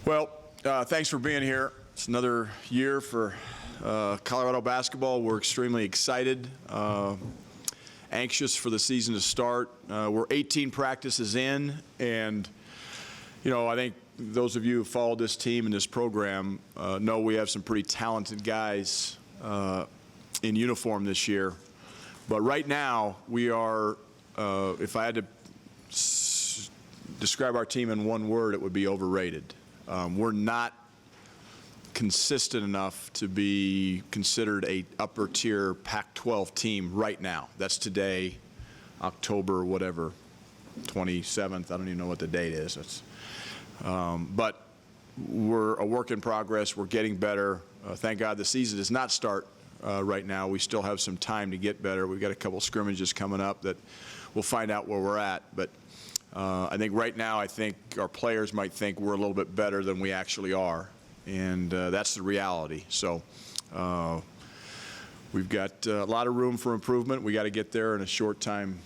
Well, thanks for being here. It's another year for Colorado basketball. We're extremely excited, anxious for the season to start. We're 18 practices in, and I think those of you who followed this team and this program know we have some pretty talented guys in uniform this year. But right now, we are, if I had to describe our team in one word, it would be overrated. We're not consistent enough to be considered a upper tier Pac-12 team right now. That's today, October whatever, 27th. I don't even know what the date is. But we're a work in progress. We're getting better. Thank God the season does not start right now. We still have some time to get better. We've got a couple scrimmages coming up that we'll find out where we're at. But I think right now, I think our players might think we're a little bit better than we actually are, and that's the reality. So we've got a lot of room for improvement. We got to get there in a short time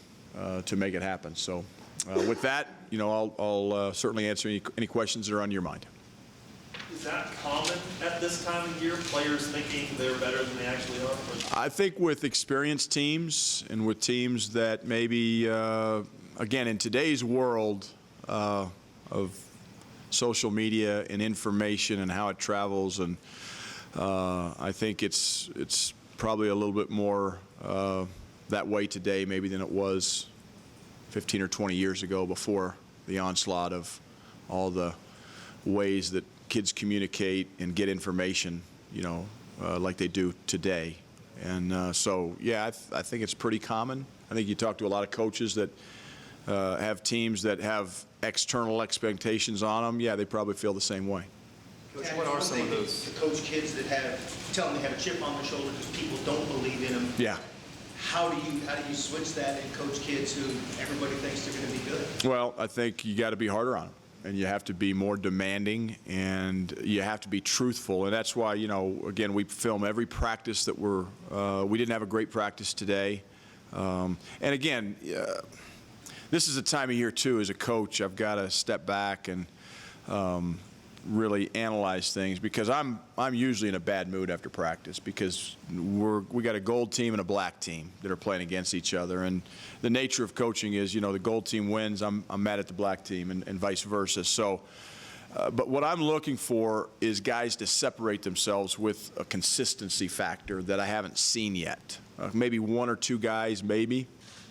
to make it happen. So with that, I'll certainly answer any questions that are on your mind. Is that common at this time of year, players thinking they're better than they actually are? I think with experienced teams and with teams that maybe again, in today's world of social media and information and how it travels, and I think it's probably a little bit more that way today maybe than it was 15 or 20 years ago, before the onslaught of all the ways that kids communicate and get information, like they do today. And so, yeah, I think it's pretty common. I think you talk to a lot of coaches that have teams that have external expectations on them. Yeah, they probably feel the same way. Coach, what are some of those? To coach kids that tell them they have a chip on their shoulder because people don't believe in them. Yeah. How do you switch that and coach kids who everybody thinks they're going to be good? Well, I think you got to be harder on them, and you have to be more demanding, and you have to be truthful. And that's why, again, we film every practice that we didn't have a great practice today. And again, this is a time of year, too, as a coach, I've got to step back and really analyze things, because I'm usually in a bad mood after practice, because we got a gold team and a black team that are playing against each other, and the nature of coaching is, the gold team wins, I'm mad at the black team, and vice versa. So, but what I'm looking for is guys to separate themselves with a consistency factor that I haven't seen yet. Maybe one or two guys, maybe,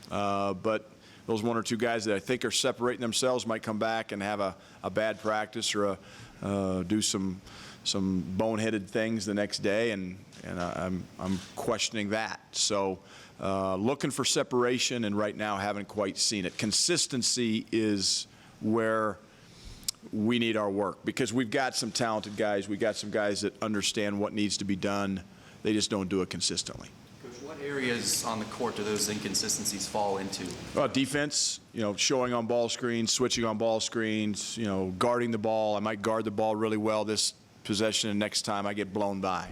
but those one or two guys that I think are separating themselves might come back and have a bad practice, or do some boneheaded things the next day, and I'm questioning that. So looking for separation, and right now haven't quite seen it. Consistency is where we need our work, because we've got some talented guys. We've got some guys that understand what needs to be done. They just don't do it consistently. What areas on the court do those inconsistencies fall into? Defense, showing on ball screens, switching on ball screens, guarding the ball. I might guard the ball really well this possession, and next time I get blown by.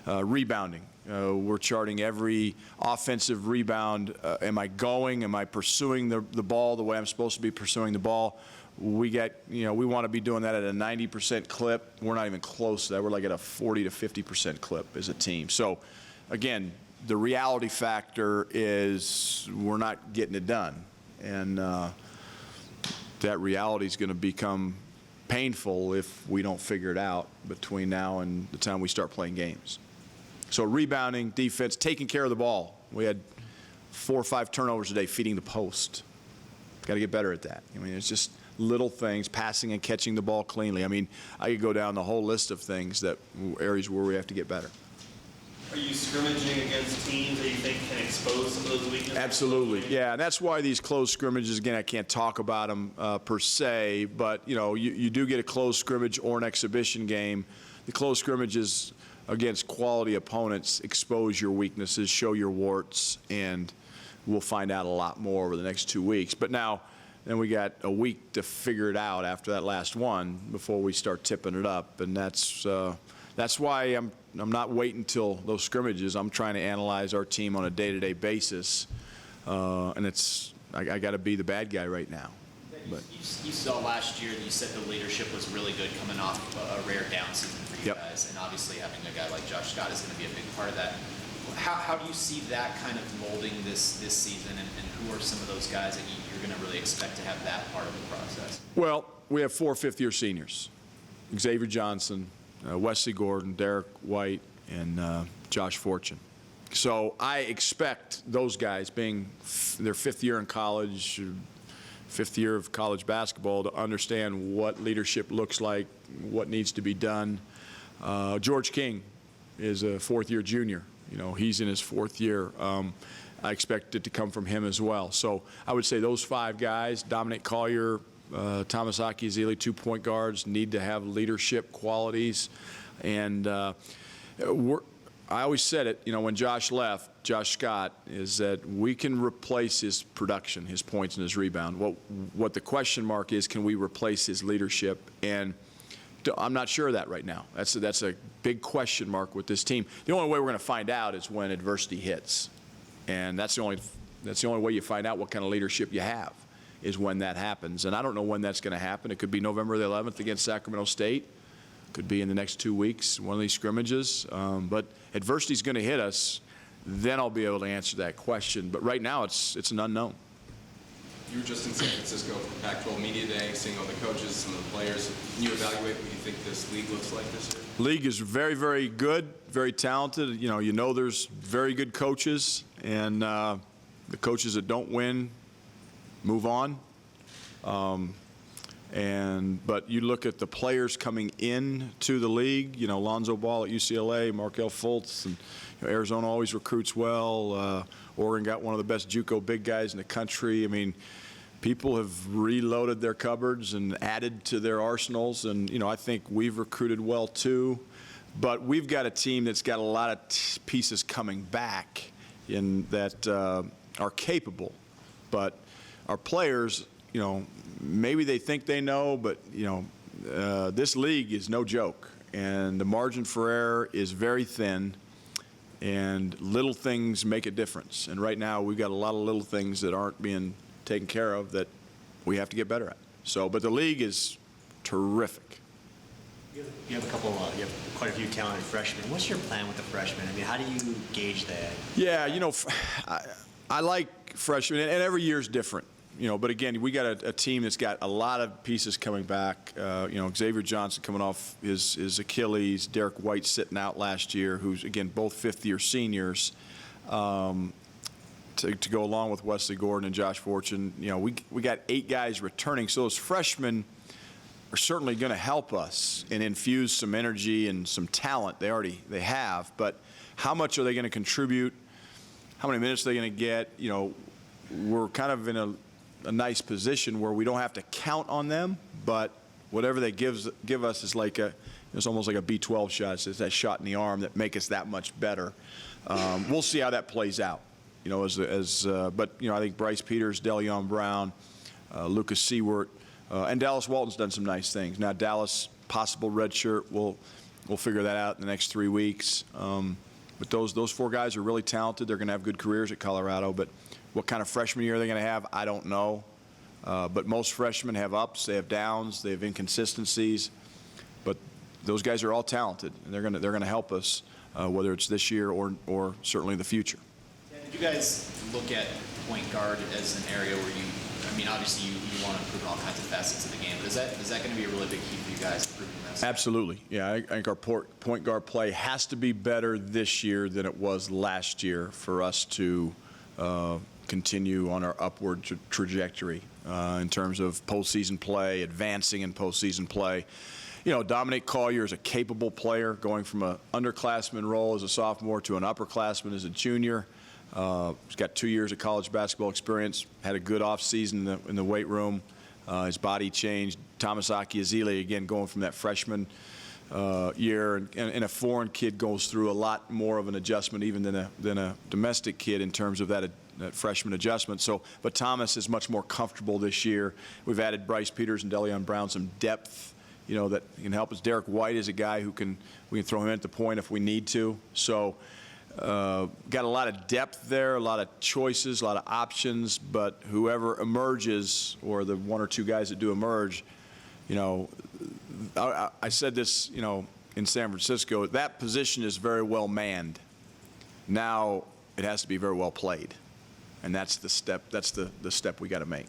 Rebounding. We're charting every offensive rebound. Am I going? Am I pursuing the ball the way I'm supposed to be pursuing the ball? We want to be doing that at a 90% clip. We're not even close to that. We're like at a 40 to 50% clip as a team. So, again, the reality factor is we're not getting it done, and that reality is going to become painful if we don't figure it out between now and the time we start playing games. So rebounding, defense, taking care of the ball. We had 4 or 5 turnovers today, feeding the post. Got to get better at that. It's just little things, passing and catching the ball cleanly. I could go down the whole list of things, areas where we have to get better. Are you scrimmaging against teams that you think can expose some of those weaknesses? Absolutely, yeah. And that's why these closed scrimmages, again, I can't talk about them per se, but, you do get a closed scrimmage or an exhibition game. The closed scrimmages against quality opponents expose your weaknesses, show your warts, and we'll find out a lot more over the next 2 weeks. But now, then we got a week to figure it out after that last one before we start tipping it up, and that's why I'm not waiting until those scrimmages. I'm trying to analyze our team on a day-to-day basis, and I got to be the bad guy right now. But You saw last year, you said the leadership was really good coming off a rare down season for you Yep. guys, and obviously having a guy like Josh Scott is going to be a big part of that. How do you see that kind of molding this season, and who are some of those guys that you're going to really expect to have that part of the process? Well, we have 4 fifth-year seniors: Xavier Johnson, Wesley Gordon, Derek White, and Josh Fortune. So I expect those guys, being their 5th year in college, 5th year of college basketball, to understand what leadership looks like, what needs to be done. George King is a 4th-year junior. You know, he's in his 4th year. I expect it to come from him as well. So I would say those 5 guys, Dominic Collier, Thomas Akiazili, 2 point guards, need to have leadership qualities. And I always said it, you know, when Josh left, Josh Scott, is that we can replace his production, his points and his rebound. What the question mark is, can we replace his leadership? And I'm not sure of that right now. That's a big question mark with this team. The only way we're going to find out is when adversity hits. And that's the only way you find out what kind of leadership you have, is when that happens. And I don't know when that's going to happen. It could be November the 11th against Sacramento State. Could be in the next 2 weeks, one of these scrimmages. But adversity is going to hit us. Then I'll be able to answer that question. But right now, it's an unknown. You were just in San Francisco for Pac-12 Media Day, seeing all the coaches, some of the players. Can you evaluate what you think this league looks like this year? League is very, very good, very talented. You know there's very good coaches, and the coaches that don't win move on. But you look at the players coming in to the league, you know, Lonzo Ball at UCLA, Markelle Fultz, and Arizona always recruits well. Oregon got one of the best JUCO big guys in the country. I mean, people have reloaded their cupboards and added to their arsenals, and, you know, I think we've recruited well too. But we've got a team that's got a lot of pieces coming back in that are capable. But our players, you know, maybe they think they know, but, you know, this league is no joke, and the margin for error is very thin, and little things make a difference. And right now we've got a lot of little things that aren't being taken care of that we have to get better at. So, but the league is terrific. You have quite a few talented freshmen. What's your plan with the freshmen? I mean, how do you gauge that? Yeah, you know, I like freshmen, and every year is different. You know, but again, we got a team that's got a lot of pieces coming back. You know, Xavier Johnson coming off his Achilles, Derek White sitting out last year, who's, again, both 5th-year seniors, to go along with Wesley Gordon and Josh Fortune. You know, we got 8 guys returning, so those freshmen are certainly going to help us and infuse some energy and some talent. They have, but how much are they going to contribute? How many minutes are they going to get? You know, we're kind of in a nice position where we don't have to count on them, but whatever they give us is like it's almost like a B12 shot. It's that shot in the arm that make us that much better. We'll see how that plays out. You know, but you know, I think Bryce Peters, Deleon Brown, Lucas Seward, and Dallas Walton's done some nice things. Now Dallas, possible red shirt. We'll figure that out in the next 3 weeks. But those 4 guys are really talented. They're going to have good careers at Colorado. But what kind of freshman year they're going to have, I don't know. But most freshmen have ups, they have downs, they have inconsistencies. But those guys are all talented, and they're going to help us, whether it's this year or certainly the future. Did you guys look at point guard as an area where I mean, obviously you want to improve all kinds of facets of the game, but is that going to be a really big key for you guys, improving this? Absolutely. Yeah, I think our point guard play has to be better this year than it was last year for us to continue on our upward trajectory in terms of postseason play, advancing in postseason play. You know, Dominic Collier is a capable player, going from an underclassman role as a sophomore to an upperclassman as a junior. He's got 2 years of college basketball experience, had a good offseason in the weight room. His body changed. Thomas Akiazili, again, going from that freshman year, and a foreign kid goes through a lot more of an adjustment even than a domestic kid in terms of that freshman adjustment. So, but Thomas is much more comfortable this year. We've added Bryce Peters and Deleon Brown some depth, you know, that can help us. Derek White is a guy we can throw him at the point if we need to. So got a lot of depth there, a lot of choices, a lot of options, but whoever emerges, or the one or two guys that do emerge, you know, I said this, you know, in San Francisco, that position is very well manned. Now it has to be very well played, and that's the step. That's the step we got to make.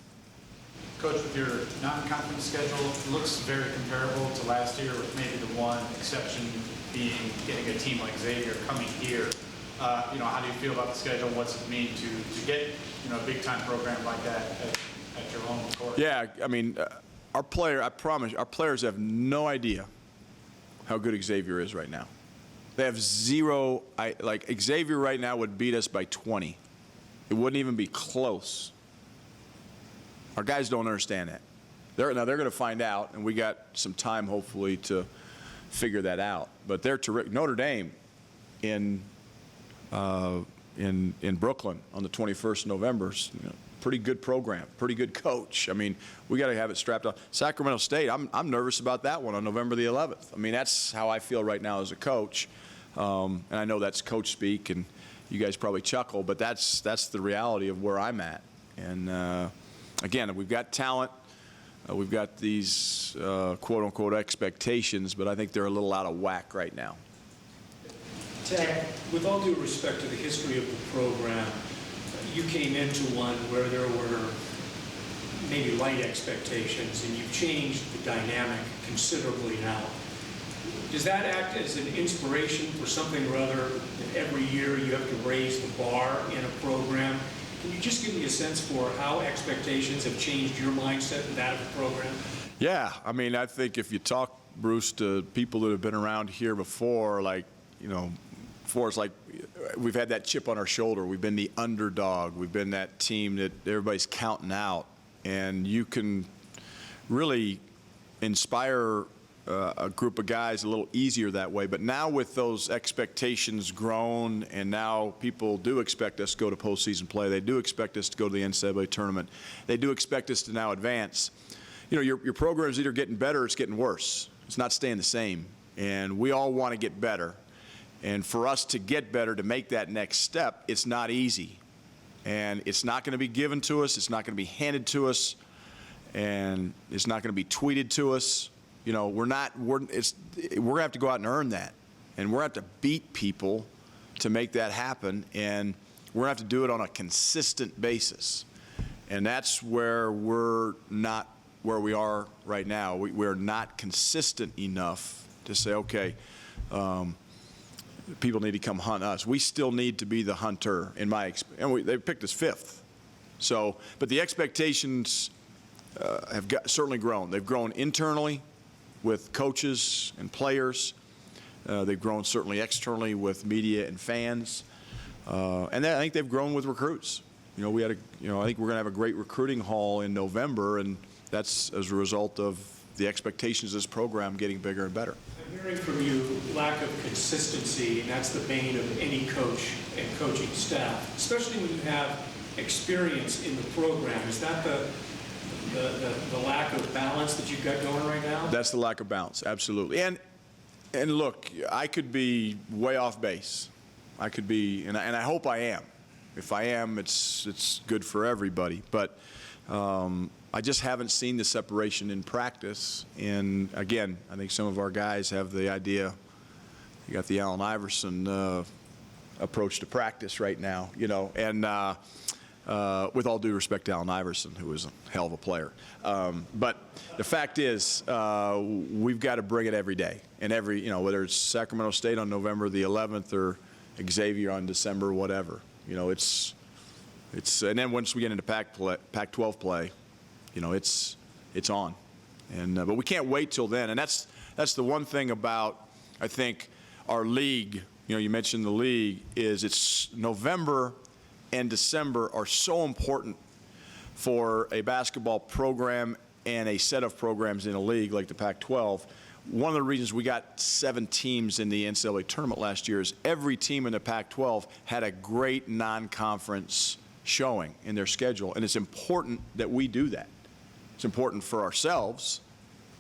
Coach, with your non-conference schedule, it looks very comparable to last year, with maybe the one exception being getting a team like Xavier coming here. You know, how do you feel about the schedule? What's it mean to get, you know, a big-time program like that at your home court? Yeah, I mean, I promise, our players have no idea how good Xavier is right now. They have zero, like Xavier right now would beat us by 20. It wouldn't even be close. Our guys don't understand that. They're going to find out, and we got some time hopefully to figure that out. But they're terrific. Notre Dame in Brooklyn on the 21st of November. You know, pretty good program, pretty good coach. I mean, we got to have it strapped on. Sacramento State, I'm nervous about that one on November the 11th. I mean, that's how I feel right now as a coach. And I know that's coach speak, and you guys probably chuckle, but that's the reality of where I'm at. And again, we've got talent. We've got these quote-unquote expectations, but I think they're a little out of whack right now. Ted, with all due respect to the history of the program, you came into one where there were maybe light expectations, and you've changed the dynamic considerably now. Does that act as an inspiration for something or other that every year you have to raise the bar in a program? Can you just give me a sense for how expectations have changed your mindset and that of the program? Yeah, I mean, I think if you talk, Bruce, to people that have been around here before, like, you know, for us, like, we've had that chip on our shoulder. We've been the underdog. We've been that team that everybody's counting out. And you can really inspire a group of guys a little easier that way. But now with those expectations grown, and now people do expect us to go to postseason play. They do expect us to go to the NCAA tournament. They do expect us to now advance. You know, your program's either getting better or it's getting worse. It's not staying the same. And we all want to get better. And for us to get better, to make that next step, it's not easy. And it's not going to be given to us. It's not going to be handed to us. And it's not going to be tweeted to us. You know, we're going to have to go out and earn that. And we're going to have to beat people to make that happen. And we're going to have to do it on a consistent basis. And that's where we're not where we are right now. We're not consistent enough to say, okay, people need to come hunt us. We still need to be the hunter, in my experience. And they picked us 5th. So, but the expectations have certainly grown. They've grown internally with coaches and players. They've grown certainly externally with media and fans. And I think they've grown with recruits. You know, I think we're going to have a great recruiting haul in November, and that's as a result of the expectations of this program getting bigger and better. I'm hearing from you lack of consistency, and that's the bane of any coach and coaching staff, especially when you have experience in the program. Is that the lack of balance that you've got going right now? That's the lack of balance, absolutely. And look, I could be way off base. I could be, and I hope I am. If I am, it's good for everybody. But I just haven't seen the separation in practice. And again, I think some of our guys have the idea. You got the Allen Iverson approach to practice right now, you know. And with all due respect to Allen Iverson, who was a hell of a player. But the fact is, we've got to bring it every day. And every, you know, whether it's Sacramento State on November the 11th or Xavier on December, whatever. You know, it's and then once we get into Pac-12 play, you know, it's on. And but we can't wait till then. And that's the one thing about, I think, our league. You know, you mentioned the league, is it's November and December are so important for a basketball program and a set of programs in a league like the Pac-12. One of the reasons we got 7 teams in the NCAA tournament last year is every team in the Pac-12 had a great non-conference showing in their schedule, and it's important that we do that. It's important for ourselves,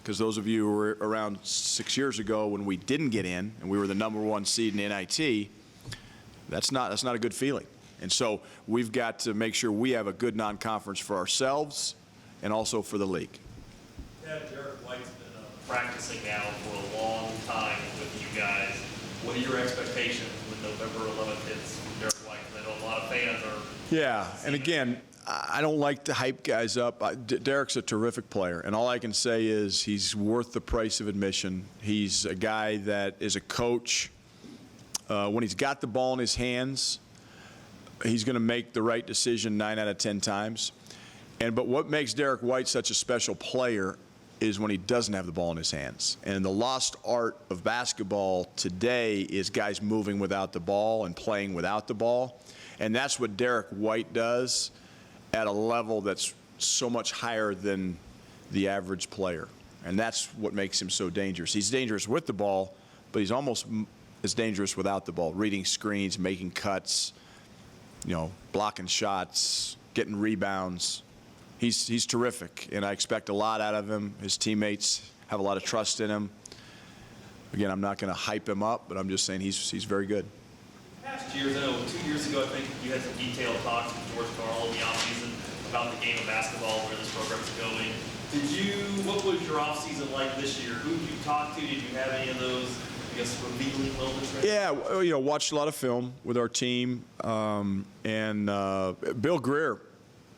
because those of you who were around 6 years ago when we didn't get in and we were the #1 seed in NIT, That's not a good feeling. And so we've got to make sure we have a good non-conference for ourselves and also for the league. Derek White's been practicing now for a long time with you guys. What are your expectations when November 11th hits from Derek White? I know a lot of fans are. Yeah, and again, I don't like to hype guys up. Derek's a terrific player, and all I can say is he's worth the price of admission. He's a guy that is a coach. When he's got the ball in his hands, he's going to make the right decision 9 out of 10 times. But what makes Derek White such a special player is when he doesn't have the ball in his hands. And the lost art of basketball today is guys moving without the ball and playing without the ball. And that's what Derek White does at a level that's so much higher than the average player. And that's what makes him so dangerous. He's dangerous with the ball, but he's almost as dangerous without the ball, reading screens, making cuts, blocking shots, getting rebounds. He's terrific, and I expect a lot out of him. His teammates have a lot of trust in him. Again, I'm not going to hype him up, but I'm just saying he's very good. Past years, I know 2 years ago, I think you had some detailed talks with George Carl in the offseason about the game of basketball, where this program's going. What was your offseason like this year? Who did you talk to? Did you have any of those, I guess, revealing moments? Right? Yeah, watched a lot of film with our team, and Bill Greer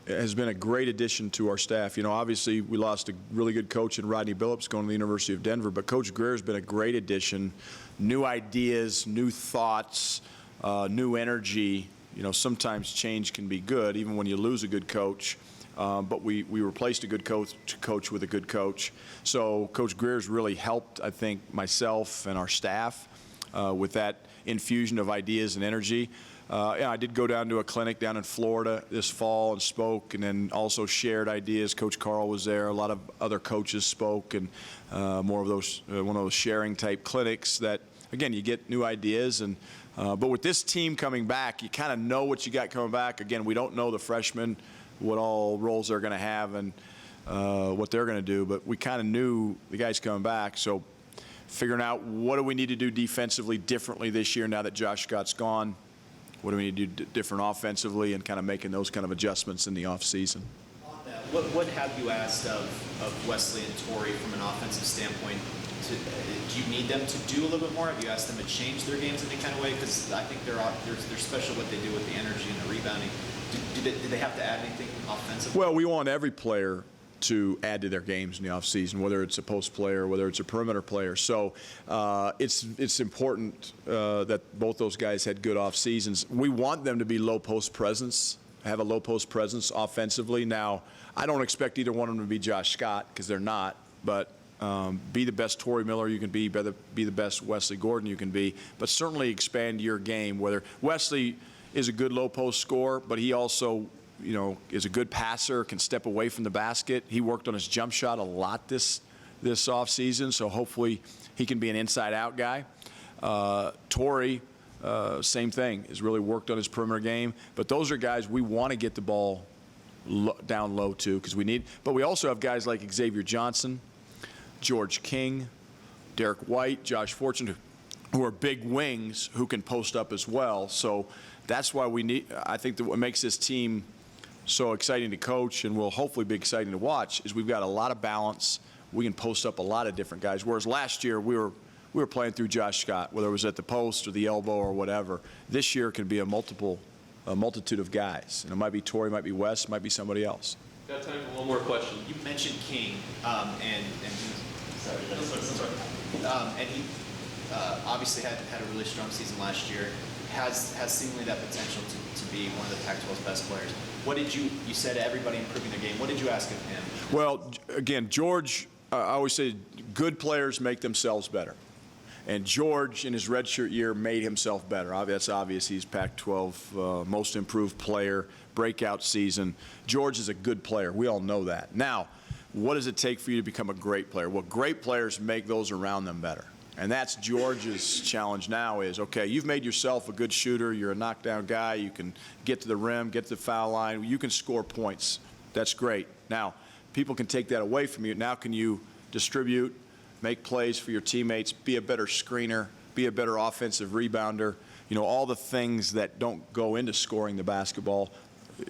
has been a great addition to our staff. Obviously we lost a really good coach in Rodney Billups going to the University of Denver, but Coach Greer has been a great addition. New ideas, new thoughts, new energy. Sometimes change can be good, even when you lose a good coach. But we replaced a good coach with a good coach. So Coach Greer's really helped, I think, myself and our staff with that infusion of ideas and energy. I did go down to a clinic down in Florida this fall and spoke, and then also shared ideas. Coach Carl was there. A lot of other coaches spoke, and more of those one of those sharing type clinics that, again, you get new ideas. And but with this team coming back, you kind of know what you got coming back. Again, we don't know the freshmen, what all roles they're going to have and what they're going to do, but we kind of knew the guys coming back. So figuring out what do we need to do defensively differently this year now that Josh Scott's gone. What do we need to do different offensively, and kind of making those kind of adjustments in the offseason. On that, what have you asked of Wesley and Torrey from an offensive standpoint? Do you need them to do a little bit more? Have you asked them to change their games in any kind of way? Because I think they're special what they do with the energy and the rebounding. Do they have to add anything offensively? Well, we want every player to add to their games in the offseason, whether it's a post player, whether it's a perimeter player. So it's important that both those guys had good off seasons. We want them to be low post presence, have a low post presence offensively. Now, I don't expect either one of them to be Josh Scott, because they're not, but be the best Torrey Miller you can be the best Wesley Gordon you can be, but certainly expand your game. Whether Wesley is a good low post scorer, but he also is a good passer, can step away from the basket. He worked on his jump shot a lot this offseason, so hopefully he can be an inside-out guy. Torrey, same thing, has really worked on his perimeter game. But those are guys we want to get the ball down low to, because we need. But we also have guys like Xavier Johnson, George King, Derek White, Josh Fortune, who are big wings who can post up as well. So that's why we need. I think that what makes this team so exciting to coach and will hopefully be exciting to watch is we've got a lot of balance. We can post up a lot of different guys. Whereas last year we were playing through Josh Scott, whether it was at the post or the elbow or whatever. This year it can be a multitude of guys. And it might be Torrey, might be Wes, might be somebody else. Got time for one more question. You mentioned King, and he obviously had a really strong season last year. Has seemingly that potential to be one of the Pac-12's best players. What did you said everybody improving their game. What did you ask of him? Well, again, George, I always say good players make themselves better. And George, in his redshirt year, made himself better. That's obvious. He's Pac-12 most improved player, breakout season. George is a good player. We all know that. Now, what does it take for you to become a great player? Well, great players make those around them better. And that's George's challenge now is, okay, you've made yourself a good shooter. You're a knockdown guy. You can get to the rim, get to the foul line. You can score points. That's great. Now, people can take that away from you. Now can you distribute, make plays for your teammates, be a better screener, be a better offensive rebounder? all the things that don't go into scoring the basketball,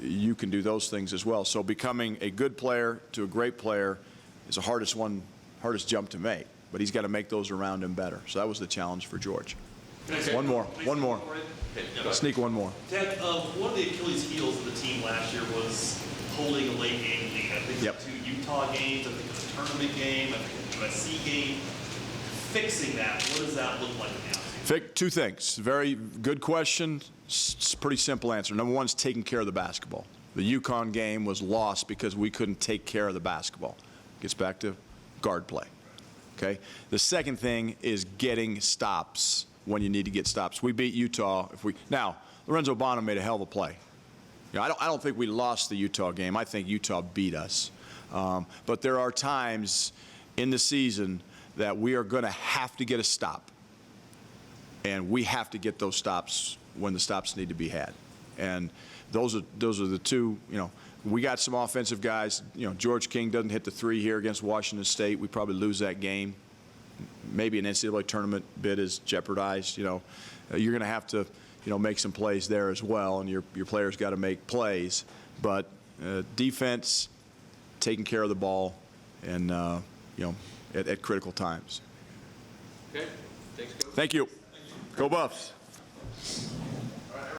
you can do those things as well. So becoming a good player to a great player is the hardest jump to make. But he's got to make those around him better. So that was the challenge for George. One more. Sneak one more. Ted, one of the Achilles heels of the team last year was holding a late game lead. I think Yep. it was 2 Utah games, I think it was a tournament game, I think it was a USC game. Fixing that, what does that look like in the offseason? Two things. Very good question. It's a pretty simple answer. Number one is taking care of the basketball. The UConn game was lost because we couldn't take care of the basketball. Gets back to guard play. Okay. The second thing is getting stops when you need to get stops. We beat Utah. Now Lorenzo Bono made a hell of a play. I don't think we lost the Utah game. I think Utah beat us. But there are times in the season that we are going to have to get a stop. And we have to get those stops when the stops need to be had. And those are the two, we got some offensive guys. George King doesn't hit the 3 here against Washington State. We probably lose that game. Maybe an NCAA tournament bid is jeopardized. You're going to have to, make some plays there as well, and your players got to make plays. But defense, taking care of the ball, and at critical times. Okay, thanks, Coach. Thank you. Go Buffs.